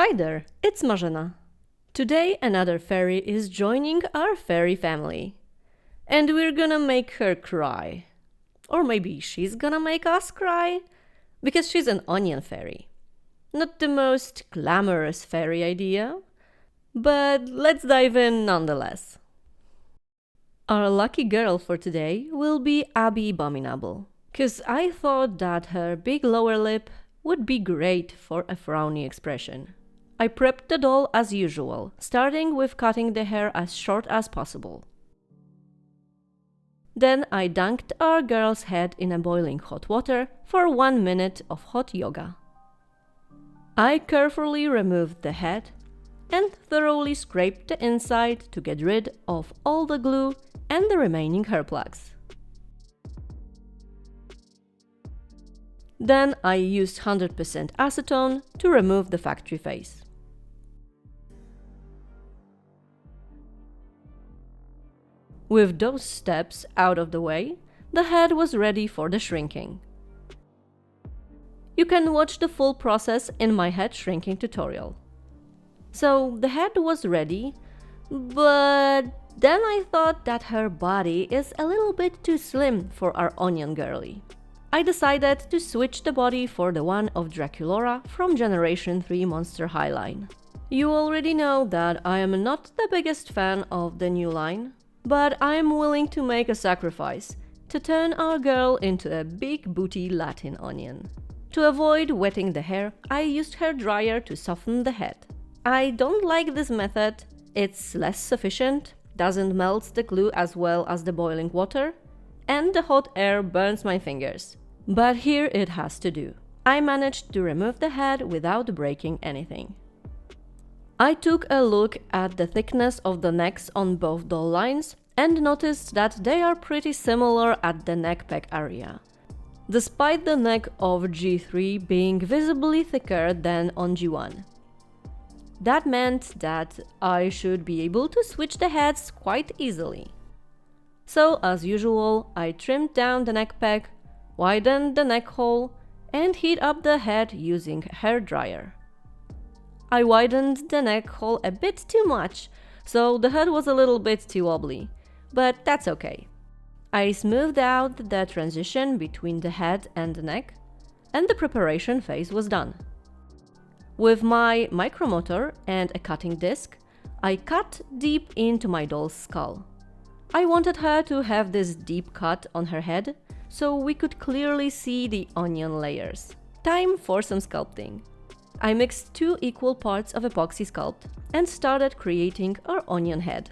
Hi there, it's Marzena. Today another fairy is joining our fairy family. And we're gonna make her cry. Or maybe she's gonna make us cry. Because she's an onion fairy. Not the most glamorous fairy idea, but let's dive in nonetheless. Our lucky girl for today will be Abby Abominable. Cause I thought that her big lower lip would be great for a frowny expression. I prepped the doll as usual, starting with cutting the hair as short as possible. Then I dunked our girl's head in a boiling hot water for 1 minute of hot yoga. I carefully removed the head and thoroughly scraped the inside to get rid of all the glue and the remaining hair plugs. Then I used 100% acetone to remove the factory face. With those steps out of the way, the head was ready for the shrinking. You can watch the full process in my head shrinking tutorial. So the head was ready, but then I thought that her body is a little bit too slim for our onion girly. I decided to switch the body for the one of Draculora from Generation 3 Monster High line. You already know that I am not the biggest fan of the new line, but I am willing to make a sacrifice to turn our girl into a big booty Latin onion. To avoid wetting the hair, I used hair dryer to soften the head. I don't like this method, it's less sufficient, doesn't melt the glue as well as the boiling water, and the hot air burns my fingers. But here it has to do. I managed to remove the head without breaking anything. I took a look at the thickness of the necks on both doll lines and noticed that they are pretty similar at the neck peg area, despite the neck of G3 being visibly thicker than on G1. That meant that I should be able to switch the heads quite easily. So, as usual, I trimmed down the neck peg, widened the neck hole, and heat up the head using a hair dryer. I widened the neck hole a bit too much, so the head was a little bit too wobbly, but that's okay. I smoothed out the transition between the head and the neck, and the preparation phase was done. With my micromotor and a cutting disc, I cut deep into my doll's skull. I wanted her to have this deep cut on her head, so we could clearly see the onion layers. Time for some sculpting. I mixed 2 equal parts of epoxy sculpt and started creating our onion head.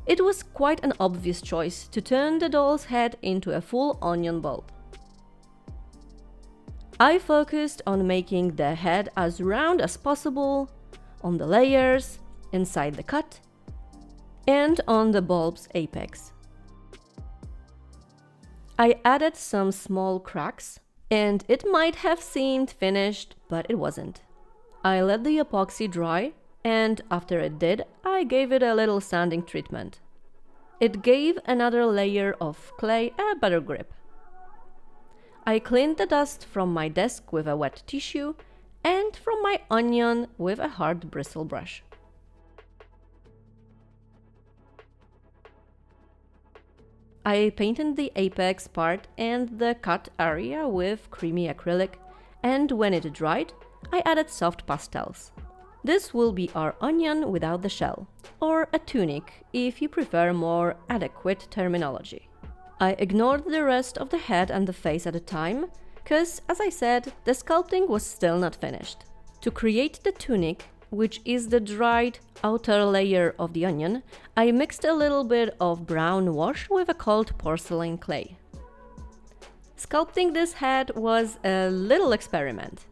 It was quite an obvious choice to turn the doll's head into a full onion bulb. I focused on making the head as round as possible, on the layers, inside the cut, and on the bulb's apex. I added some small cracks, and it might have seemed finished, but it wasn't. I let the epoxy dry, and after it did, I gave it a little sanding treatment. It gave another layer of clay a better grip. I cleaned the dust from my desk with a wet tissue and from my onion with a hard bristle brush. I painted the apex part and the cut area with creamy acrylic, and when it dried, I added soft pastels. This will be our onion without the shell, or a tunic if you prefer more adequate terminology. I ignored the rest of the head and the face at the time, cause, as I said, the sculpting was still not finished. To create the tunic, which is the dried outer layer of the onion, I mixed a little bit of brown wash with a cold porcelain clay. Sculpting this head was a little experiment.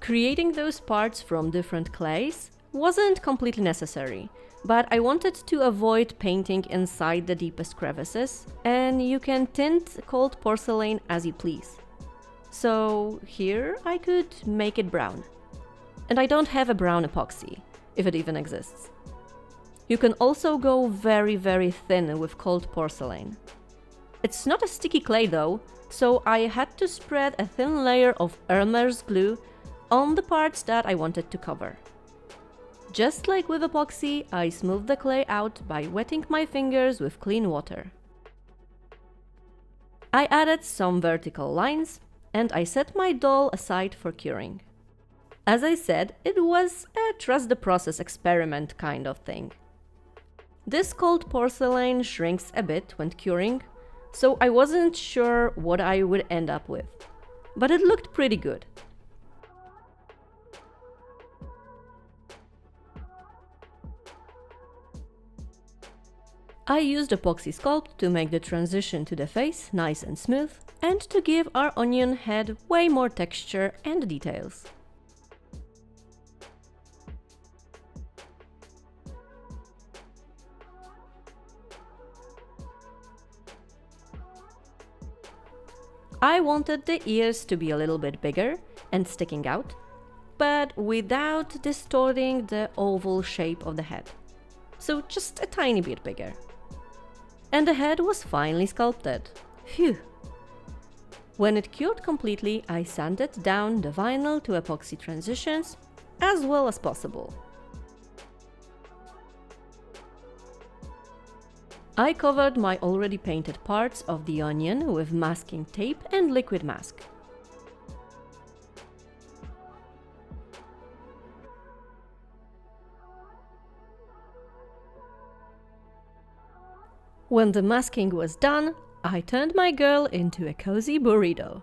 Creating those parts from different clays wasn't completely necessary, but I wanted to avoid painting inside the deepest crevices, and you can tint cold porcelain as you please. So here I could make it brown. And I don't have a brown epoxy, if it even exists. You can also go very, very thin with cold porcelain. It's not a sticky clay though, so I had to spread a thin layer of Elmer's glue on the parts that I wanted to cover. Just like with epoxy, I smoothed the clay out by wetting my fingers with clean water. I added some vertical lines, and I set my doll aside for curing. As I said, it was a trust the process experiment kind of thing. This cold porcelain shrinks a bit when curing, so I wasn't sure what I would end up with, but it looked pretty good. I used epoxy sculpt to make the transition to the face nice and smooth, and to give our onion head way more texture and details. I wanted the ears to be a little bit bigger and sticking out, but without distorting the oval shape of the head. So just a tiny bit bigger. And the head was finally sculpted. Phew! When it cured completely, I sanded down the vinyl to epoxy transitions as well as possible. I covered my already painted parts of the onion with masking tape and liquid mask. When the masking was done, I turned my girl into a cozy burrito.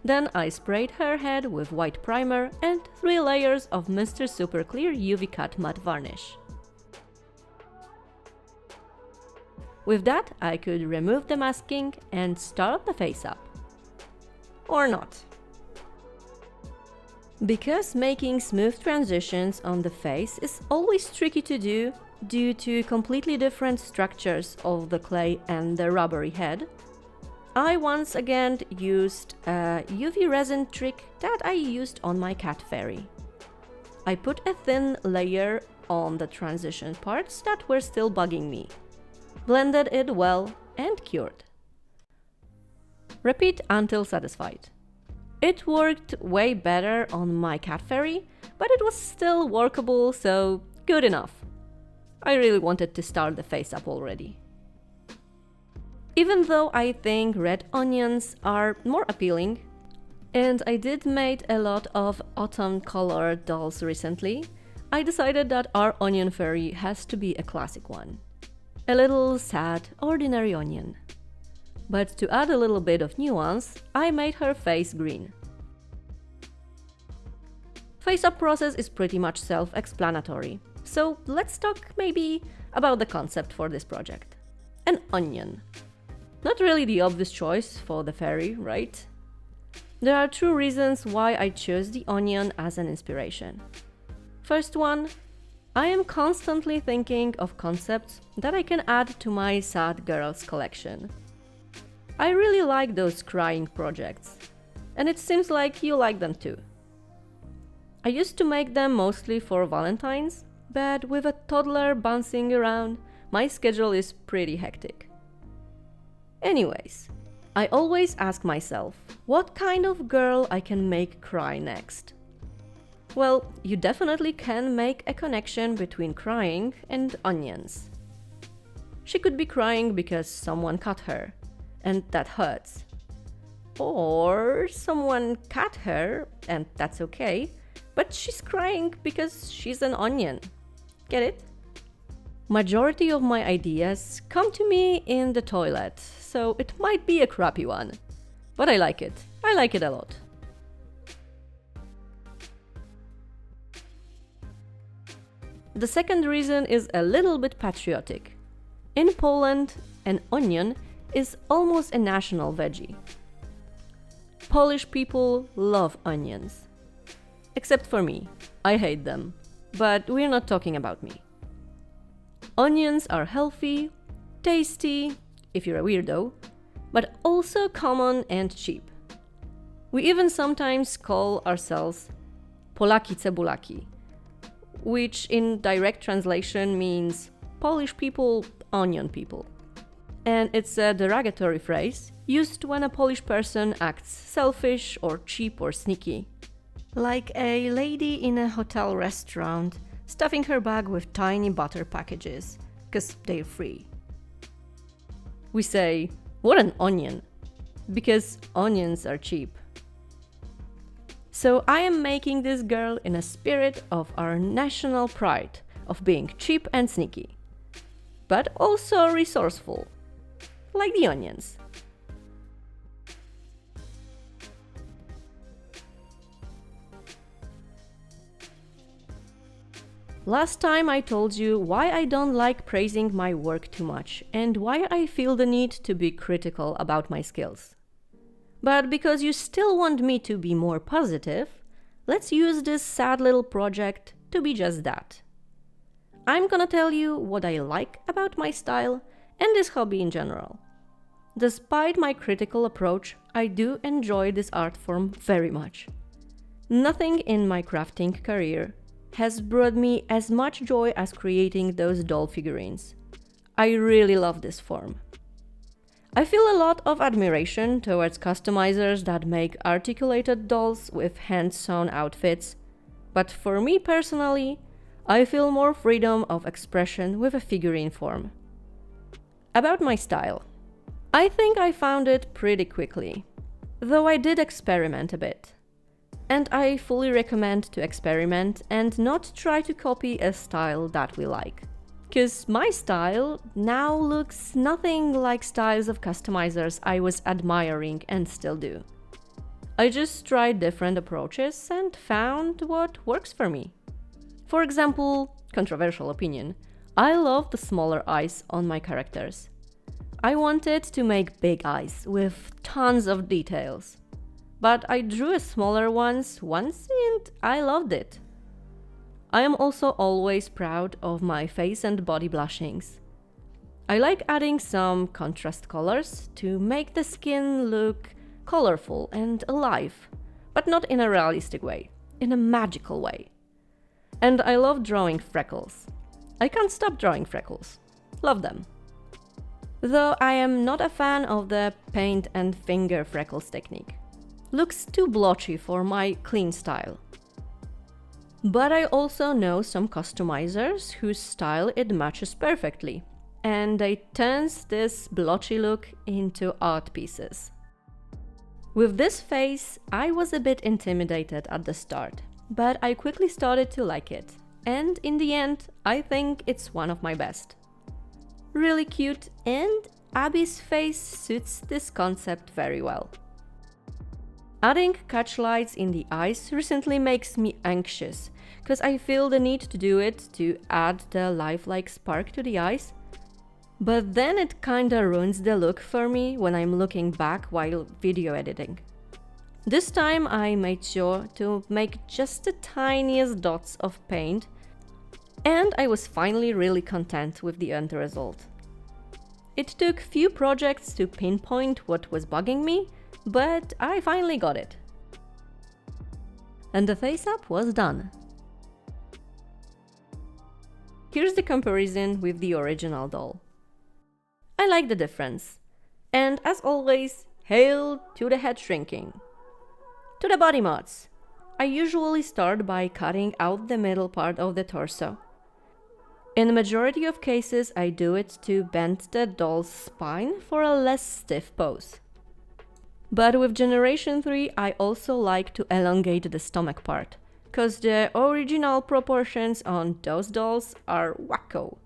Then I sprayed her head with white primer and 3 layers of Mr. Super Clear UV Cut matte varnish. With that, I could remove the masking and start the face up. Or not. Because making smooth transitions on the face is always tricky to do due to completely different structures of the clay and the rubbery head, I once again used a UV resin trick that I used on my cat fairy. I put a thin layer on the transition parts that were still bugging me, blended it well and cured. Repeat until satisfied. It worked way better on my cat fairy, but it was still workable, so good enough. I really wanted to start the face up already. Even though I think red onions are more appealing, and I did made a lot of autumn color dolls recently, I decided that our onion fairy has to be a classic one. A little sad, ordinary onion. But to add a little bit of nuance, I made her face green. Face-up process is pretty much self-explanatory, so let's talk maybe about the concept for this project. An onion. Not really the obvious choice for the fairy, right? There are 2 reasons why I chose the onion as an inspiration. First one, I am constantly thinking of concepts that I can add to my sad girls collection. I really like those crying projects, and it seems like you like them too. I used to make them mostly for Valentine's, but with a toddler bouncing around, my schedule is pretty hectic. Anyways, I always ask myself, what kind of girl I can make cry next? Well, you definitely can make a connection between crying and onions. She could be crying because someone cut her, and that hurts. Or someone cut her, and that's okay, but she's crying because she's an onion. Get it? Majority of my ideas come to me in the toilet, so it might be a crappy one. But I like it. I like it a lot. The second reason is a little bit patriotic. In Poland, an onion is almost a national veggie. Polish people love onions. Except for me. I hate them. But we're not talking about me. Onions are healthy, tasty, if you're a weirdo, but also common and cheap. We even sometimes call ourselves Polaki cebulaki, which in direct translation means Polish people, onion people. and it's a derogatory phrase used when a Polish person acts selfish or cheap or sneaky. Like a lady in a hotel restaurant stuffing her bag with tiny butter packages, 'cause they're free. We say, "What an onion," because onions are cheap. So I am making this girl in a spirit of our national pride of being cheap and sneaky, but also resourceful, like the onions. Last time I told you why I don't like praising my work too much and why I feel the need to be critical about my skills. But because you still want me to be more positive, let's use this sad little project to be just that. I'm gonna tell you what I like about my style and this hobby in general. Despite my critical approach, I do enjoy this art form very much. Nothing in my crafting career has brought me as much joy as creating those doll figurines. I really love this form. I feel a lot of admiration towards customizers that make articulated dolls with hand-sewn outfits, but for me personally, I feel more freedom of expression with a figurine form. About my style. I think I found it pretty quickly, though I did experiment a bit. And I fully recommend to experiment and not try to copy a style that we like. 'Cause my style now looks nothing like styles of customizers I was admiring and still do. I just tried different approaches and found what works for me. For example, controversial opinion, I love the smaller eyes on my characters. I wanted to make big eyes with tons of details. But I drew a smaller ones once and I loved it. I am also always proud of my face and body blushings. I like adding some contrast colors to make the skin look colorful and alive, but not in a realistic way, in a magical way. And I love drawing freckles. I can't stop drawing freckles. Love them. Though I am not a fan of the paint and finger freckles technique. Looks too blotchy for my clean style. But I also know some customizers whose style it matches perfectly, and they turns this blotchy look into art pieces. With this face, I was a bit intimidated at the start, but I quickly started to like it, and in the end, I think it's one of my best. Really cute, and Abby's face suits this concept very well. Adding catch lights in the eyes recently makes me anxious, cause I feel the need to do it to add the lifelike spark to the eyes. But then it kinda ruins the look for me when I'm looking back while video editing. This time I made sure to make just the tiniest dots of paint, and I was finally really content with the end result. It took few projects to pinpoint what was bugging me, but I finally got it. And the face-up was done. Here's the comparison with the original doll. I like the difference. And as always, hail to the head shrinking. To the body mods. I usually start by cutting out the middle part of the torso. In the majority of cases, I do it to bend the doll's spine for a less stiff pose. But with Generation 3, I also like to elongate the stomach part, cause the original proportions on those dolls are wacko.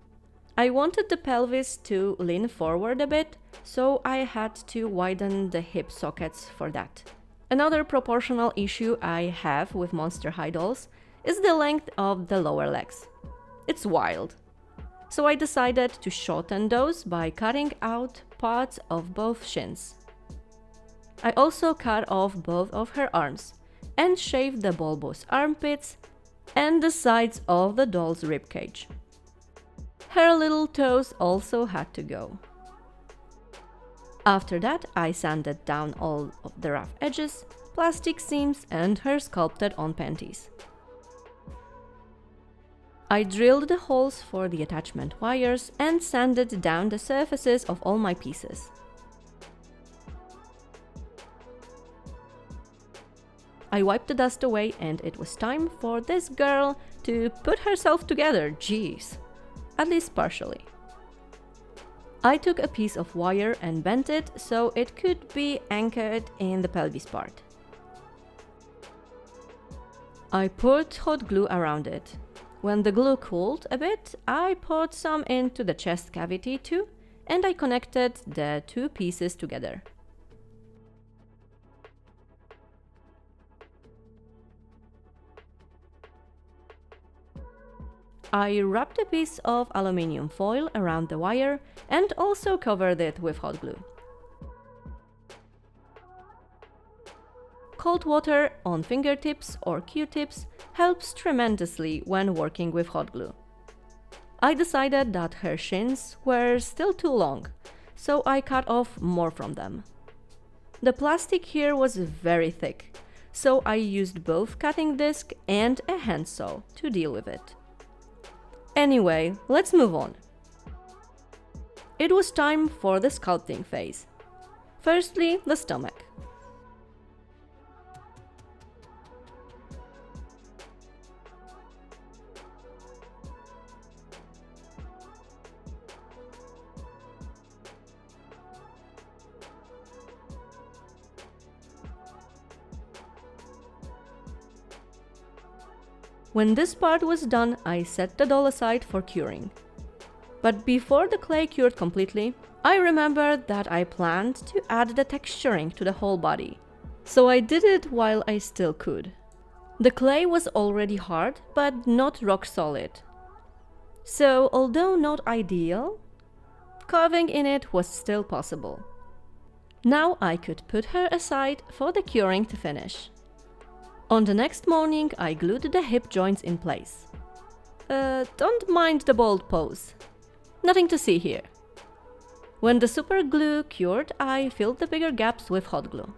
I wanted the pelvis to lean forward a bit, so I had to widen the hip sockets for that. Another proportional issue I have with Monster High dolls is the length of the lower legs. It's wild. So I decided to shorten those by cutting out parts of both shins. I also cut off both of her arms and shaved the bulbous armpits and the sides of the doll's ribcage. Her little toes also had to go. After that, I sanded down all of the rough edges, plastic seams and her sculpted on panties. I drilled the holes for the attachment wires and sanded down the surfaces of all my pieces. I wiped the dust away and it was time for this girl to put herself together, jeez. At least partially. I took a piece of wire and bent it so it could be anchored in the pelvis part. I put hot glue around it. When the glue cooled a bit, I poured some into the chest cavity too, and I connected the two pieces together. I wrapped a piece of aluminium foil around the wire and also covered it with hot glue. Cold water on fingertips or Q-tips helps tremendously when working with hot glue. I decided that her shins were still too long, so I cut off more from them. The plastic here was very thick, so I used both cutting disc and a handsaw to deal with it. Anyway, let's move on. It was time for the sculpting phase. Firstly, the stomach. When this part was done, I set the doll aside for curing. But before the clay cured completely, I remembered that I planned to add the texturing to the whole body. So I did it while I still could. The clay was already hard, but not rock solid. So although not ideal, carving in it was still possible. Now I could put her aside for the curing to finish. On the next morning, I glued the hip joints in place. Don't mind the bold pose. Nothing to see here. When the super glue cured, I filled the bigger gaps with hot glue.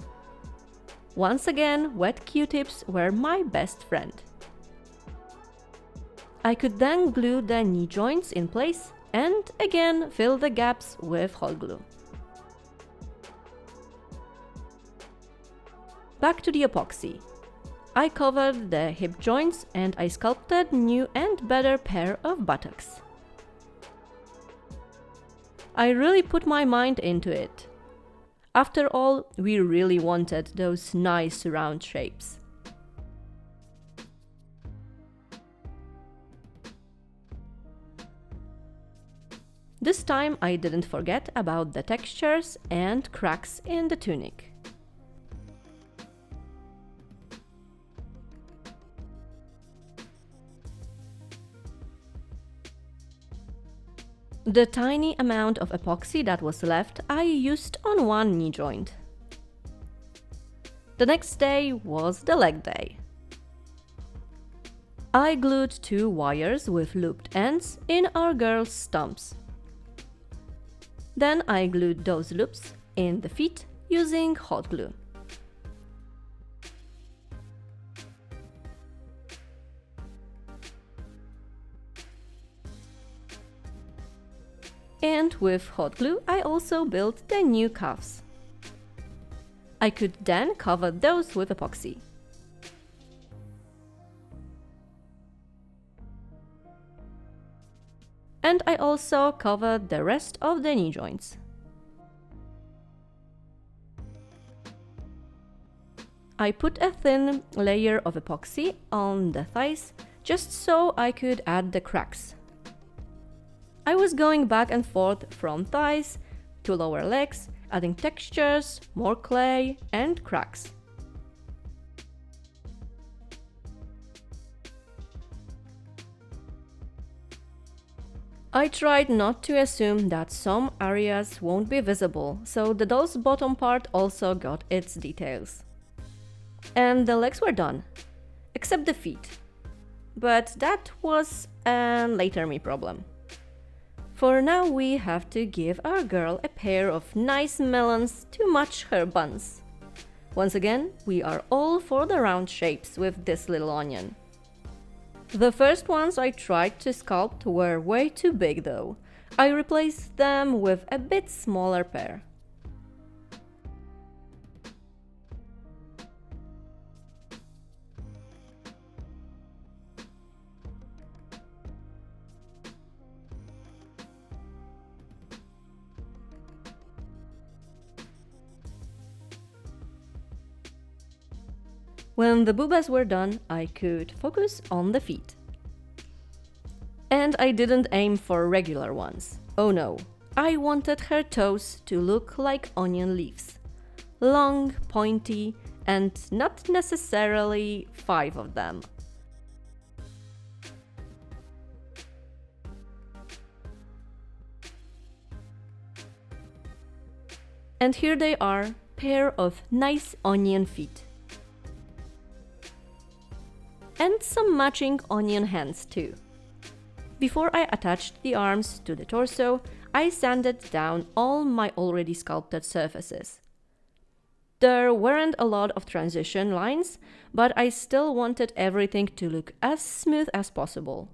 Once again, wet Q-tips were my best friend. I could then glue the knee joints in place and again fill the gaps with hot glue. Back to the epoxy. I covered the hip joints and I sculpted new and better pair of buttocks. I really put my mind into it. After all, we really wanted those nice round shapes. This time I didn't forget about the textures and cracks in the tunic. The tiny amount of epoxy that was left I used on one knee joint. The next day was the leg day. I glued two wires with looped ends in our girl's stumps. Then I glued those loops in the feet using hot glue. And with hot glue, I also built the new calves. I could then cover those with epoxy. And I also covered the rest of the knee joints. I put a thin layer of epoxy on the thighs just so I could add the cracks. I was going back and forth from thighs to lower legs, adding textures, more clay, and cracks. I tried not to assume that some areas won't be visible, so the doll's bottom part also got its details. And the legs were done, except the feet. But that was a later me problem. For now we have to give our girl a pair of nice melons to match her buns. Once again, we are all for the round shapes with this little onion. The first ones I tried to sculpt were way too big though. I replaced them with a bit smaller pair. When the boobas were done, I could focus on the feet. And I didn't aim for regular ones. Oh no, I wanted her toes to look like onion leaves. Long, pointy, and not necessarily 5 of them. And here they are, pair of nice onion feet. And some matching onion hands too. Before I attached the arms to the torso, I sanded down all my already sculpted surfaces. There weren't a lot of transition lines, but I still wanted everything to look as smooth as possible.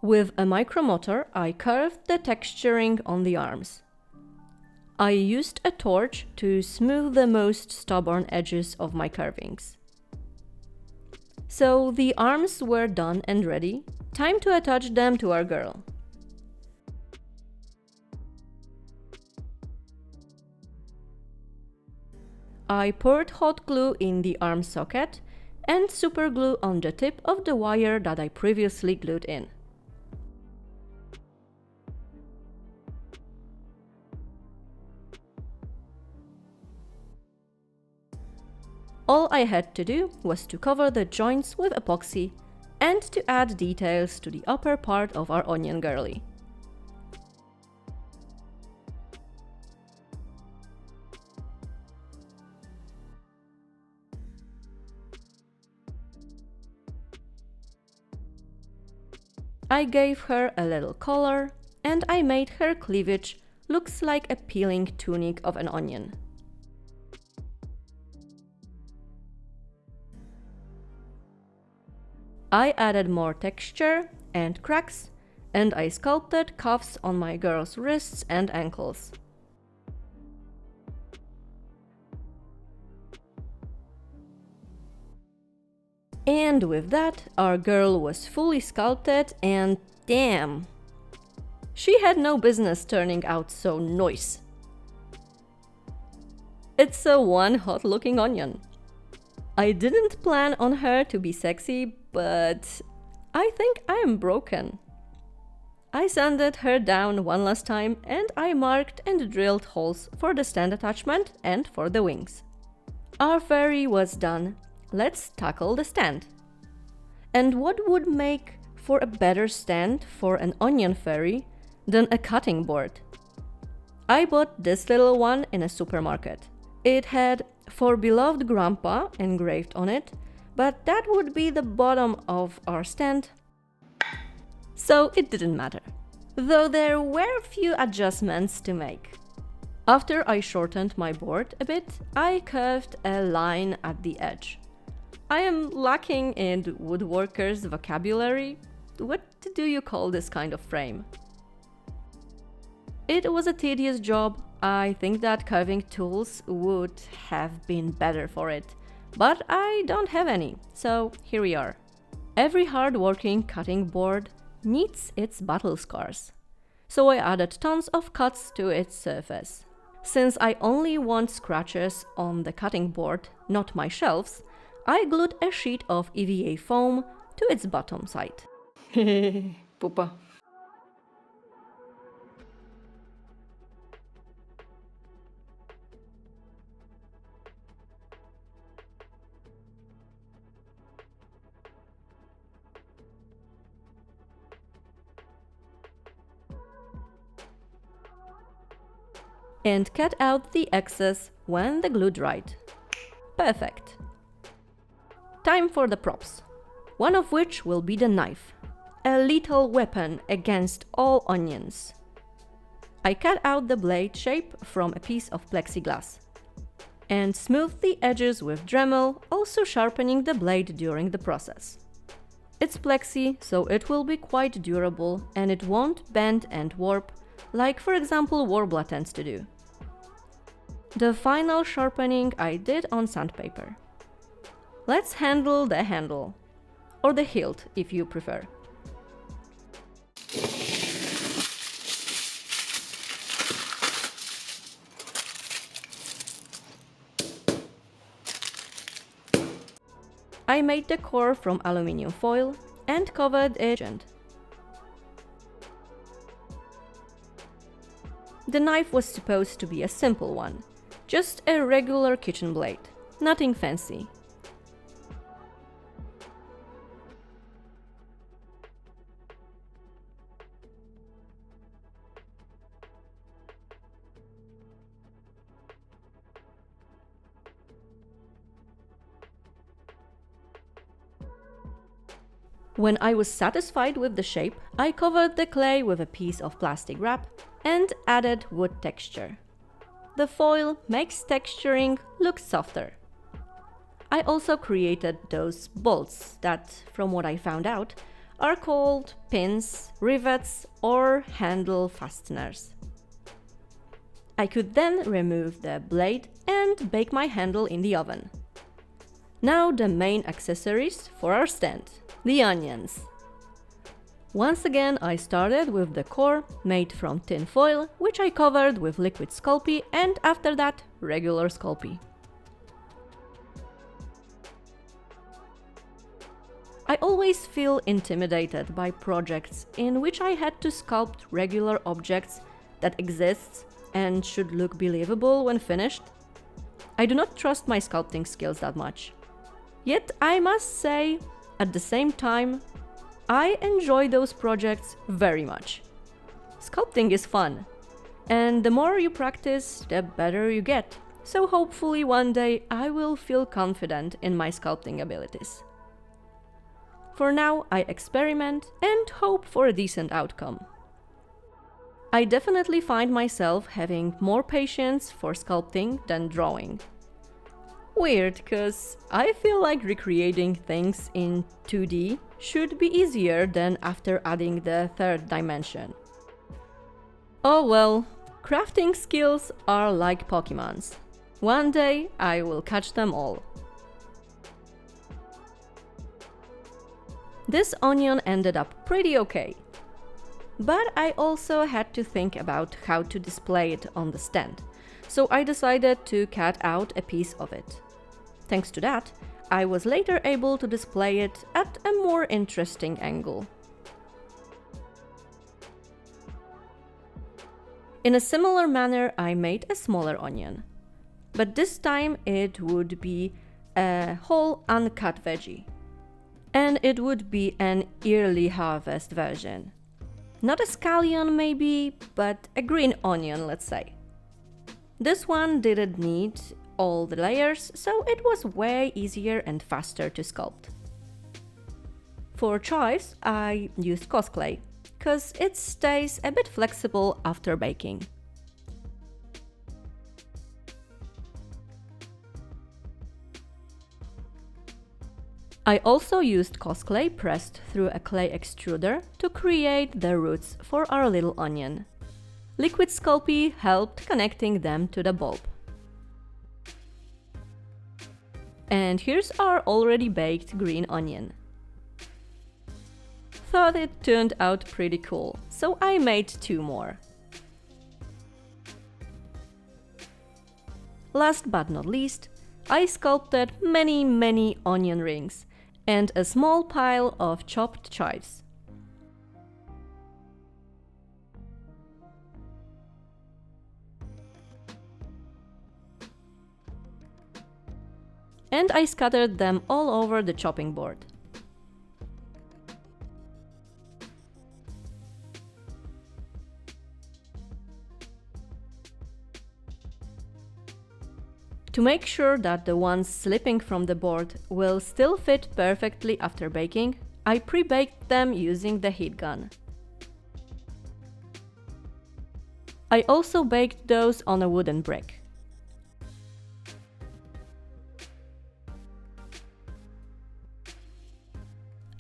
With a micromotor, I curved the texturing on the arms. I used a torch to smooth the most stubborn edges of my carvings. So the arms were done and ready, time to attach them to our girl. I poured hot glue in the arm socket and super glue on the tip of the wire that I previously glued in. All I had to do was to cover the joints with epoxy and to add details to the upper part of our onion girly. I gave her a little color and I made her cleavage looks like a peeling tunic of an onion. I added more texture and cracks, and I sculpted cuffs on my girl's wrists and ankles. And with that, our girl was fully sculpted and damn! She had no business turning out so nice. It's a one hot looking onion. I didn't plan on her to be sexy, but I think I am broken. I sanded her down one last time and I marked and drilled holes for the stand attachment and for the wings. Our fairy was done. Let's tackle the stand. And what would make for a better stand for an onion fairy than a cutting board? I bought this little one in a supermarket. It had "For beloved grandpa" engraved on it, but that would be the bottom of our stand, so it didn't matter. Though there were a few adjustments to make. After I shortened my board a bit, I curved a line at the edge. I am lacking in woodworkers' vocabulary. What do you call this kind of frame? It was a tedious job. I think that carving tools would have been better for it, but I don't have any, so here we are. Every hard-working cutting board needs its battle scars, so I added tons of cuts to its surface. Since I only want scratches on the cutting board, not my shelves, I glued a sheet of EVA foam to its bottom side. Pupa. And cut out the excess when the glue dried. Perfect. Time for the props, one of which will be the knife, a lethal weapon against all onions. I cut out the blade shape from a piece of plexiglass. and smooth the edges with Dremel, also sharpening the blade during the process. It's plexi, so it will be quite durable and it won't bend and warp, like for example Warbler tends to do. The final sharpening I did on sandpaper. Let's handle the handle, or the hilt if you prefer. I made the core from aluminium foil and covered it. The knife was supposed to be a simple one, just a regular kitchen blade, nothing fancy. When I was satisfied with the shape, I covered the clay with a piece of plastic wrap and added wood texture. The foil makes texturing look softer. I also created those bolts that, from what I found out, are called pins, rivets, or handle fasteners. I could then remove the blade and bake my handle in the oven. Now the main accessories for our stand. The onions. Once again, I started with the core made from tin foil, which I covered with liquid Sculpey, and after that, regular Sculpey. I always feel intimidated by projects in which I had to sculpt regular objects that exist and should look believable when finished. I do not trust my sculpting skills that much. Yet I must say, at the same time, I enjoy those projects very much. Sculpting is fun, and the more you practice, the better you get. So hopefully one day I will feel confident in my sculpting abilities. For now, I experiment and hope for a decent outcome. I definitely find myself having more patience for sculpting than drawing. Weird, cause I feel like recreating things in 2D should be easier than after adding the third dimension. Oh well, crafting skills are like Pokemons. One day I will catch them all. This onion ended up pretty okay. But I also had to think about how to display it on the stand, so I decided to cut out a piece of it. Thanks to that, I was later able to display it at a more interesting angle. In a similar manner, I made a smaller onion, but this time it would be a whole uncut veggie. And it would be an early harvest version. Not a scallion maybe, but a green onion, let's say. This one didn't need all the layers, so it was way easier and faster to sculpt. For chives, I used clay, cause it stays a bit flexible after baking. I also used clay pressed through a clay extruder to create the roots for our little onion. Liquid Sculpey helped connecting them to the bulb. And here's our already baked green onion. Thought it turned out pretty cool, so I made 2 more. Last but not least, I sculpted many onion rings and a small pile of chopped chives. And I scattered them all over the chopping board. To make sure that the ones slipping from the board will still fit perfectly after baking, I pre-baked them using the heat gun. I also baked those on a wooden brick.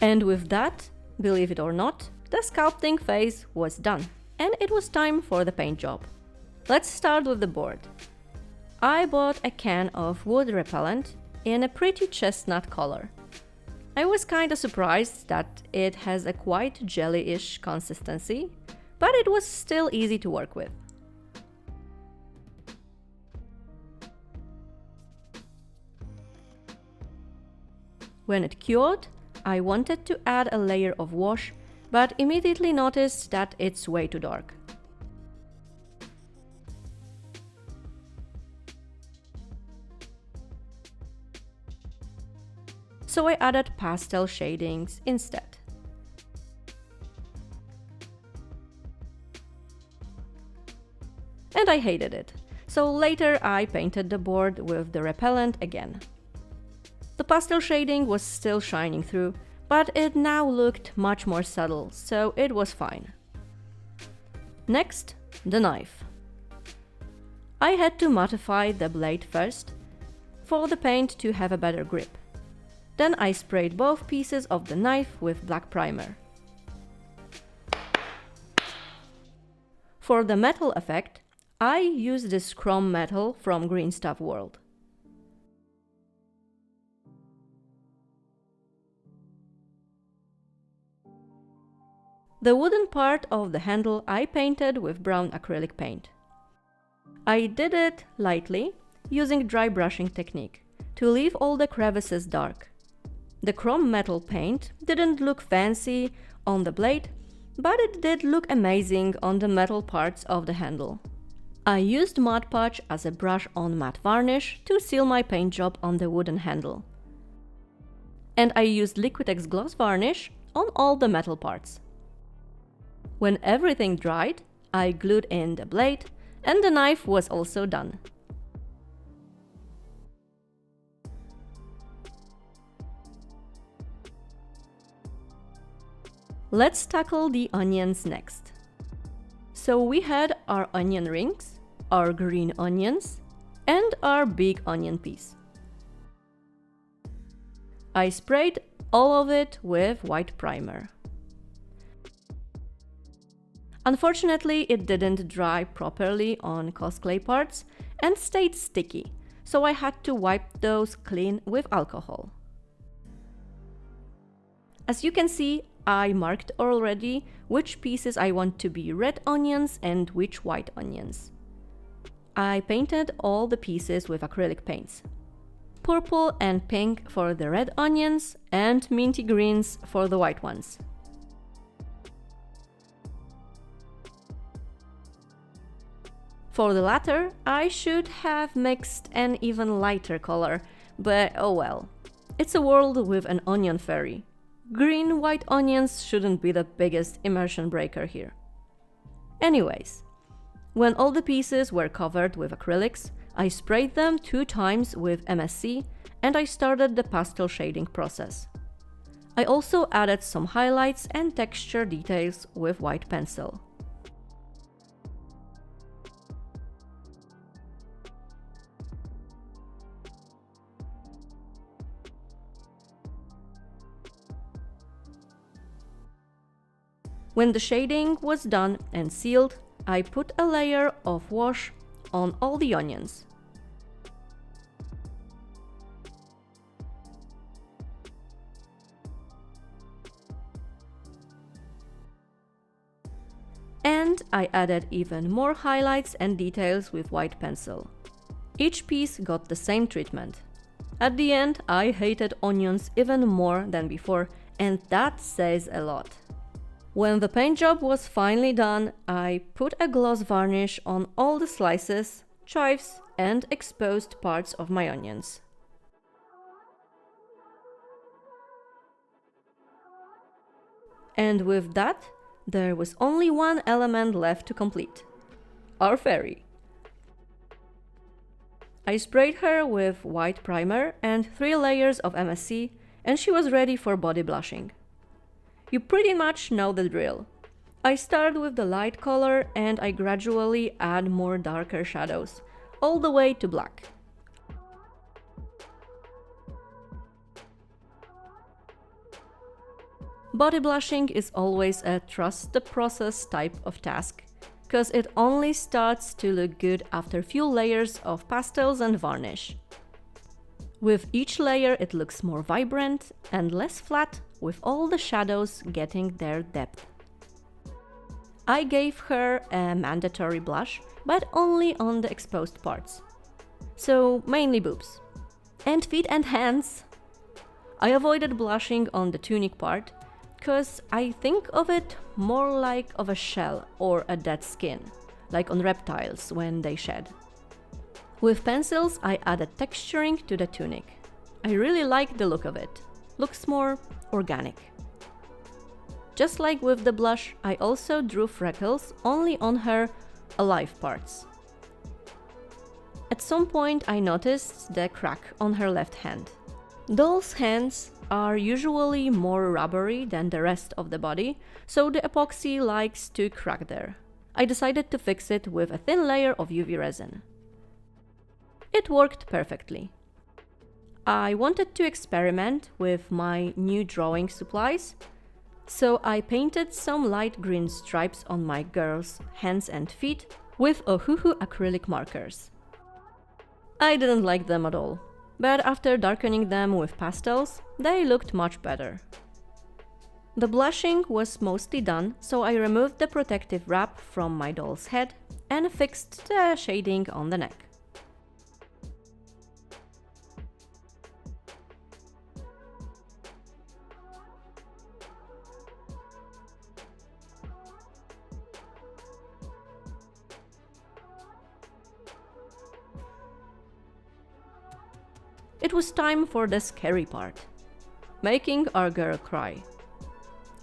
And with that, believe it or not, the sculpting phase was done, and it was time for the paint job. Let's start with the board. I bought a can of wood repellent in a pretty chestnut color. I was kinda surprised that it has a quite jelly-ish consistency, but it was still easy to work with. When it cured, I wanted to add a layer of wash, but immediately noticed that it's way too dark. So I added pastel shadings instead. And I hated it, so later I painted the board with the repellent again. The pastel shading was still shining through, but it now looked much more subtle, so it was fine. Next, the knife. I had to modify the blade first, for the paint to have a better grip. Then I sprayed both pieces of the knife with black primer. For the metal effect, I used this chrome metal from Green Stuff World. The wooden part of the handle I painted with brown acrylic paint. I did it lightly, using dry brushing technique, to leave all the crevices dark. The chrome metal paint didn't look fancy on the blade, but it did look amazing on the metal parts of the handle. I used Mod Podge as a brush-on matte varnish to seal my paint job on the wooden handle. And I used Liquitex gloss varnish on all the metal parts. When everything dried, I glued in the blade, and the knife was also done. Let's tackle the onions next. So we had our onion rings, our green onions, and our big onion piece. I sprayed all of it with white primer. Unfortunately, it didn't dry properly on cosplay parts and stayed sticky, so I had to wipe those clean with alcohol. As you can see, I marked already which pieces I want to be red onions and which white onions. I painted all the pieces with acrylic paints. Purple and pink for the red onions and minty greens for the white ones. For the latter, I should have mixed an even lighter color, but oh well. It's a world with an onion fairy. Green white onions shouldn't be the biggest immersion breaker here. Anyways, when all the pieces were covered with acrylics, I sprayed them 2 times with MSC and I started the pastel shading process. I also added some highlights and texture details with white pencil. When the shading was done and sealed, I put a layer of wash on all the onions. And I added even more highlights and details with white pencil. Each piece got the same treatment. At the end, I hated onions even more than before, and that says a lot. When the paint job was finally done, I put a gloss varnish on all the slices, chives, and exposed parts of my onions. And with that, there was only one element left to complete: our fairy. I sprayed her with white primer and 3 layers of MSC, and she was ready for body blushing. You pretty much know the drill. I start with the light color and I gradually add more darker shadows, all the way to black. Body blushing is always a trust the process type of task, cause it only starts to look good after few layers of pastels and varnish. With each layer it looks more vibrant and less flat, with all the shadows getting their depth. I gave her a mandatory blush, but only on the exposed parts. So mainly boobs. And feet and hands. I avoided blushing on the tunic part, cause I think of it more like of a shell or a dead skin, like on reptiles when they shed. With pencils I added texturing to the tunic. I really like the look of it. Looks more organic. Just like with the blush, I also drew freckles only on her alive parts. At some point I noticed the crack on her left hand. Dolls' hands are usually more rubbery than the rest of the body, so the epoxy likes to crack there. I decided to fix it with a thin layer of UV resin. It worked perfectly. I wanted to experiment with my new drawing supplies, so I painted some light green stripes on my girl's hands and feet with Ohuhu acrylic markers. I didn't like them at all, but after darkening them with pastels, they looked much better. The blushing was mostly done, so I removed the protective wrap from my doll's head and fixed the shading on the neck. It was time for the scary part, making our girl cry.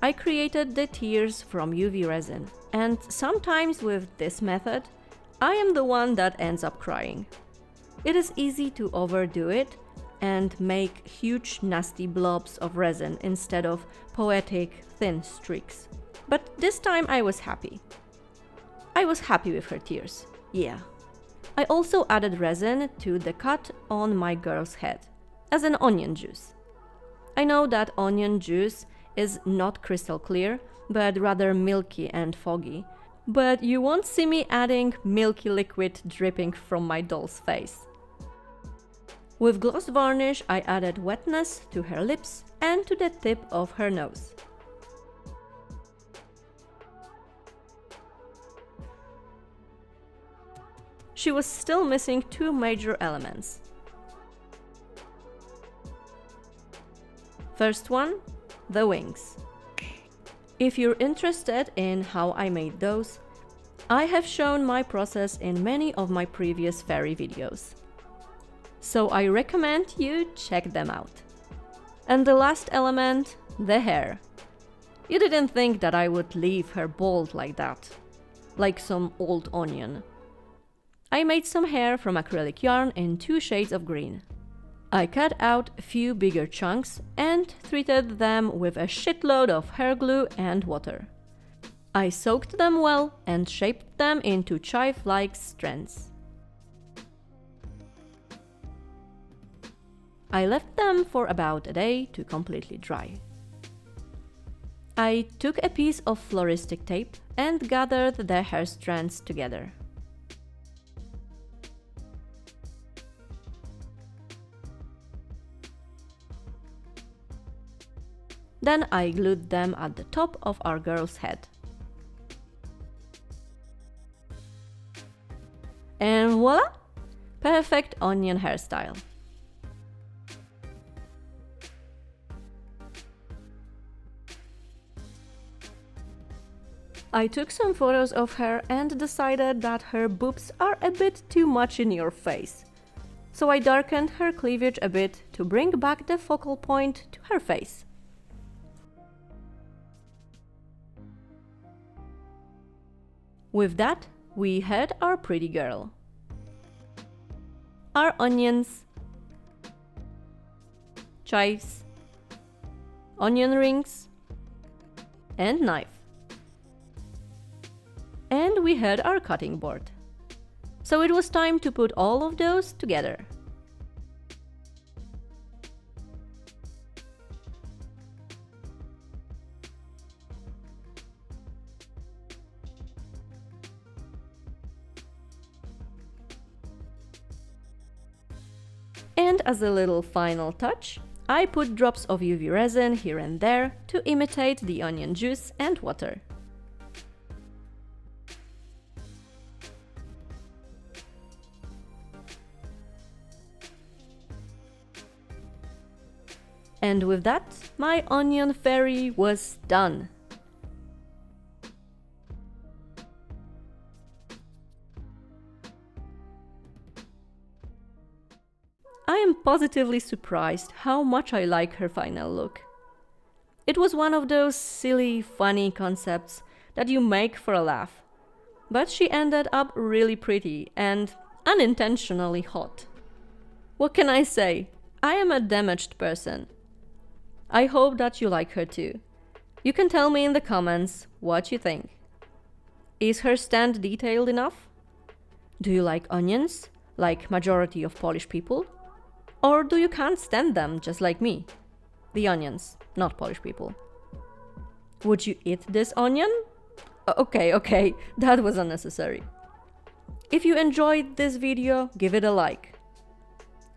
I created the tears from UV resin, and sometimes with this method, I am the one that ends up crying. It is easy to overdo it and make huge nasty blobs of resin instead of poetic thin streaks. But this time I was happy. I was happy with her tears, yeah. I also added resin to the cut on my girl's head, as an onion juice. I know that onion juice is not crystal clear, but rather milky and foggy, but you won't see me adding milky liquid dripping from my doll's face. With gloss varnish I added wetness to her lips and to the tip of her nose. She was still missing two major elements. First one, the wings. If you're interested in how I made those, I have shown my process in many of my previous fairy videos. So I recommend you check them out. And the last element, the hair. You didn't think that I would leave her bald like that, like some old onion. I made some hair from acrylic yarn in 2 shades of green. I cut out a few bigger chunks and treated them with a shitload of hair glue and water. I soaked them well and shaped them into chive-like strands. I left them for about a day to completely dry. I took a piece of floristic tape and gathered the hair strands together. Then I glued them at the top of our girl's head. And voila! Perfect onion hairstyle. I took some photos of her and decided that her boobs are a bit too much in your face. So I darkened her cleavage a bit to bring back the focal point to her face. With that, we had our pretty girl. Our onions, chives, onion rings, and knife. And we had our cutting board. So it was time to put all of those together. And as a little final touch, I put drops of UV resin here and there to imitate the onion juice and water. And with that, my onion fairy was done. I am positively surprised how much I like her final look. It was one of those silly, funny concepts that you make for a laugh, but she ended up really pretty and unintentionally hot. What can I say? I am a damaged person. I hope that you like her too. You can tell me in the comments what you think. Is her stand detailed enough? Do you like onions, like majority of Polish people? Or do you can't stand them, just like me? The onions, not Polish people. Would you eat this onion? Okay, that was unnecessary. If you enjoyed this video, give it a like.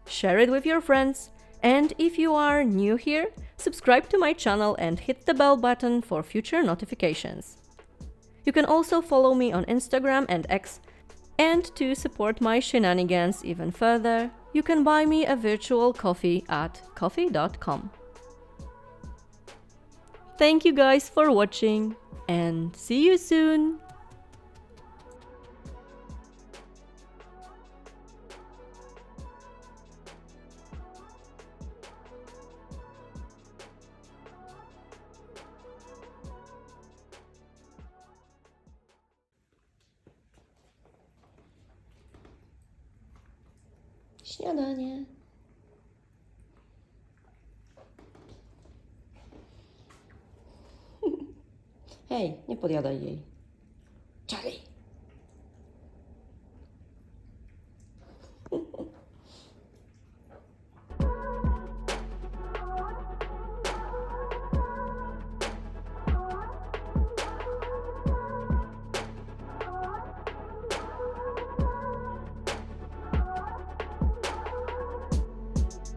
Share it with your friends, and if you are new here, subscribe to my channel and hit the bell button for future notifications. You can also follow me on Instagram and X, and to support my shenanigans even further, you can buy me a virtual coffee at ko-fi.com. Thank you guys for watching, and see you soon! Śniadanie. Hej, nie podjadaj jej. Czekaj.